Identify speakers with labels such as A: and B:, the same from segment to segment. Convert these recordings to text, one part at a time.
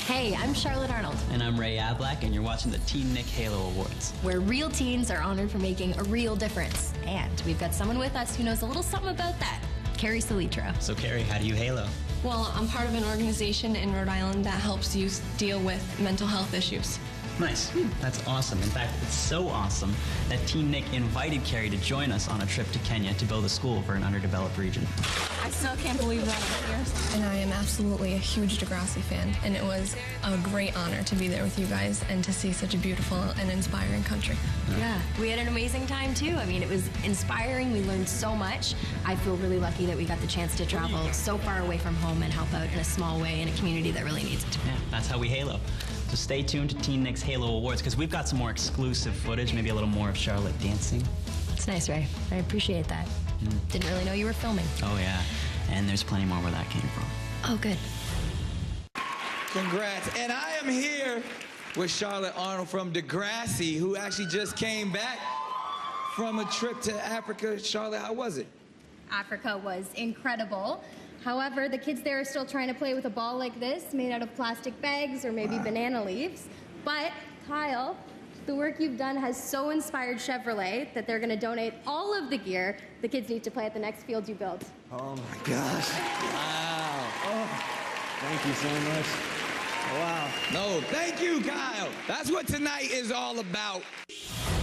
A: Hey, I'm Charlotte Arnold.
B: And I'm Ray Ablack, and you're watching the TeenNick Halo Awards,
A: where real teens are honored for making a real difference. And we've got someone with us who knows a little something about that. Kerri Solitro.
B: So Kerri, how do you halo?
C: Well, I'm part of an organization in Rhode Island that helps youth deal with mental health issues.
B: Nice. That's awesome. In fact, it's so awesome that TeenNick invited Kerri to join us on a trip to Kenya to build a school for an underdeveloped region.
C: I still can't believe that I'm here. And I am absolutely a huge Degrassi fan, and it was a great honor to be there with you guys and to see such a beautiful and inspiring country.
A: Yeah, we had an amazing time too. I mean, it was inspiring. We learned so much. I feel really lucky that we got the chance to travel so far away from home and help out in a small way in a community that really needs it.
B: Yeah, that's how we halo. So stay tuned to TeenNick's Halo Awards, because we've got some more exclusive footage, maybe a little more of Charlotte dancing.
A: It's nice, Ray. I appreciate that. Didn't really know you were filming.
B: Oh, yeah. And there's plenty more where that came from.
A: Oh, good.
D: Congrats. And I am here with Charlotte Arnold from Degrassi, who actually just came back from a trip to Africa. Charlotte, how was it?
E: Africa was incredible. However, the kids there are still trying to play with a ball like this, made out of plastic bags or maybe banana leaves. But, Kyle, the work you've done has so inspired Chevrolet that they're going to donate all of the gear the kids need to play at the next field you build.
D: Oh, my gosh. Wow. Oh, thank you so much. Wow. No, thank you, Kyle. That's what tonight is all about.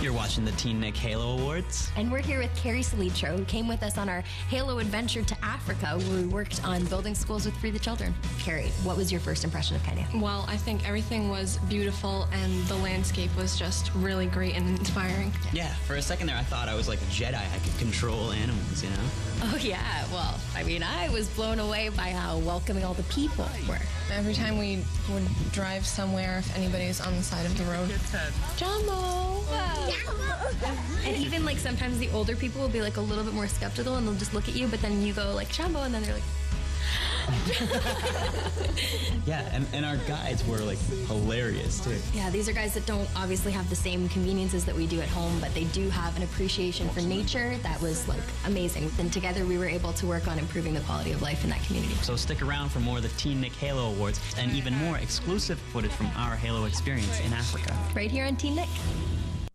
B: You're watching the TeenNick Halo Awards.
A: And we're here with Kerri Solitro, who came with us on our Halo adventure to Africa, where we worked on building schools with Free the Children. Kerri, what was your first impression of Kenya?
C: Well, I think everything was beautiful, and the landscape was just really great and inspiring.
B: Yeah, for a second there, I thought I was like a Jedi. I could control animals, you know?
A: Oh, yeah. Well, I mean, I was blown away by how welcoming all the people were.
C: Every time we would drive somewhere, if anybody's on the side of the road, Jumbo!
A: And even like sometimes the older people will be like a little bit more skeptical and they'll just look at you, but then you go like Jumbo, and then they're like,
B: Yeah, and our guides were like hilarious too.
A: yeah, these are guys that don't obviously have the same conveniences that we do at home, but they do have an appreciation for nature that was like amazing. And together we were able to work on improving the quality of life in that community.
B: So stick around for more of the TeenNick Halo Awards and even more exclusive footage from our Halo experience in Africa.
A: Right here on TeenNick.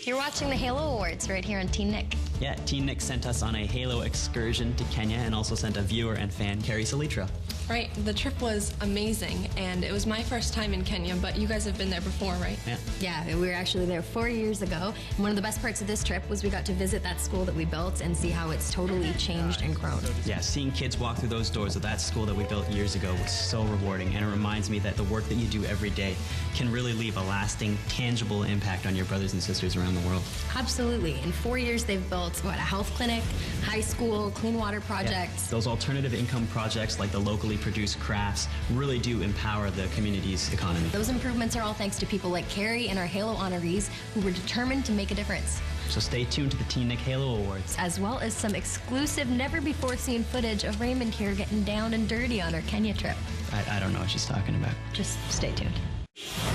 A: You're watching the Halo Awards right here on TeenNick.
B: Yeah, TeenNick sent us on a Halo excursion to Kenya and also sent a viewer and fan, Kerri Solitro.
C: Right, the trip was amazing, and it was my first time in Kenya, but you guys have been there before, right?
B: Yeah.
A: Yeah, we were actually there 4 years ago. And one of the best parts of this trip was we got to visit that school that we built and see how it's totally changed and grown.
B: Yeah, seeing kids walk through those doors of that school that we built years ago was so rewarding, and it reminds me that the work that you do every day can really leave a lasting, tangible impact on your brothers and sisters around the world.
A: Absolutely. In 4 years, they've built, a health clinic, high school, clean water projects.
B: Yeah. Those alternative income projects like the locally produced crafts really do empower the community's economy.
A: Those improvements are all thanks to people like Kerri and our Halo honorees who were determined to make a difference.
B: So stay tuned to the TeenNick Halo Awards.
A: As well as some exclusive, never-before-seen footage of Raymond here getting down and dirty on our Kenya trip.
B: I don't know what she's talking about.
A: Just stay tuned.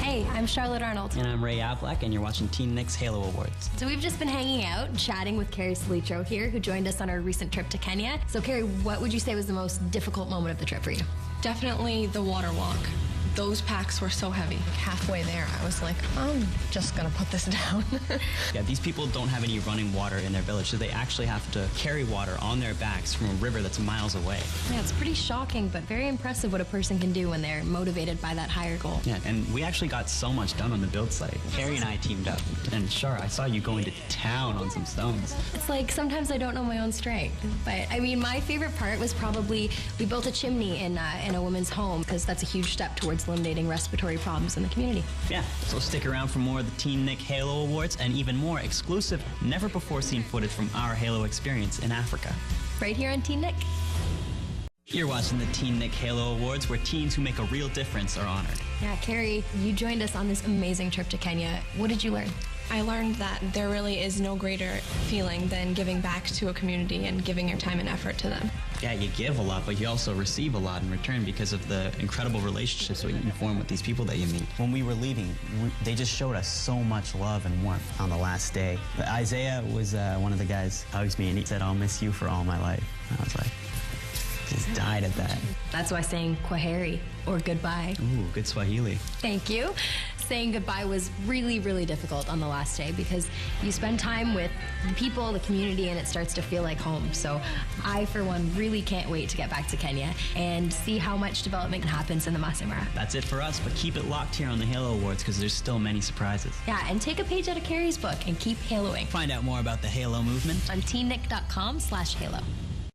A: Hey, I'm Charlotte Arnold.
B: And I'm Ray Ablack, and you're watching TeenNick's Halo Awards.
A: So we've just been hanging out, chatting with Kerri Solitro here, who joined us on our recent trip to Kenya. So Kerri, what would you say was the most difficult moment of the trip for you?
C: Definitely the water walk. Those packs were so heavy. Halfway there, I was like, I'm just gonna put this down.
B: Yeah, these people don't have any running water in their village, so they actually have to carry water on their backs from a river that's miles away.
A: Yeah, it's pretty shocking, but very impressive what a person can do when they're motivated by that higher goal.
B: Yeah, and we actually got so much done on the build site. Kerri and I teamed up, and Char, I saw you going to town on some stones.
A: It's like sometimes I don't know my own strength, but I mean, my favorite part was probably we built a chimney in a woman's home, because that's a huge step towards eliminating respiratory problems in the community.
B: Yeah, so stick around for more of the TeenNick Halo Awards and even more exclusive, never-before-seen footage from our Halo experience in Africa.
A: Right here on TeenNick.
B: You're watching the TeenNick Halo Awards, where teens who make a real difference are honored.
A: Yeah, Kerri, you joined us on this amazing trip to Kenya. What did you learn?
C: I learned that there really is no greater feeling than giving back to a community and giving your time and effort to them.
B: Yeah, you give a lot, but you also receive a lot in return because of the incredible relationships that you form with these people that you meet. When we were leaving, they just showed us so much love and warmth on the last day. But Isaiah was one of the guys, hugs me, and he said, "I'll miss you for all my life." And I was like, just died at that.
A: That's why saying Kwaheri or goodbye.
B: Ooh, good Swahili.
A: Thank you. Saying goodbye was really, really difficult on the last day because you spend time with the people, the community, and it starts to feel like home. So I, for one, really can't wait to get back to Kenya and see how much development happens in the Masai Mara.
B: That's it for us, but keep it locked here on the Halo Awards because there's still many surprises.
A: Yeah, and take a page out of Kerri's book and keep haloing.
B: Find out more about the Halo movement
A: on TeenNick.com/Halo.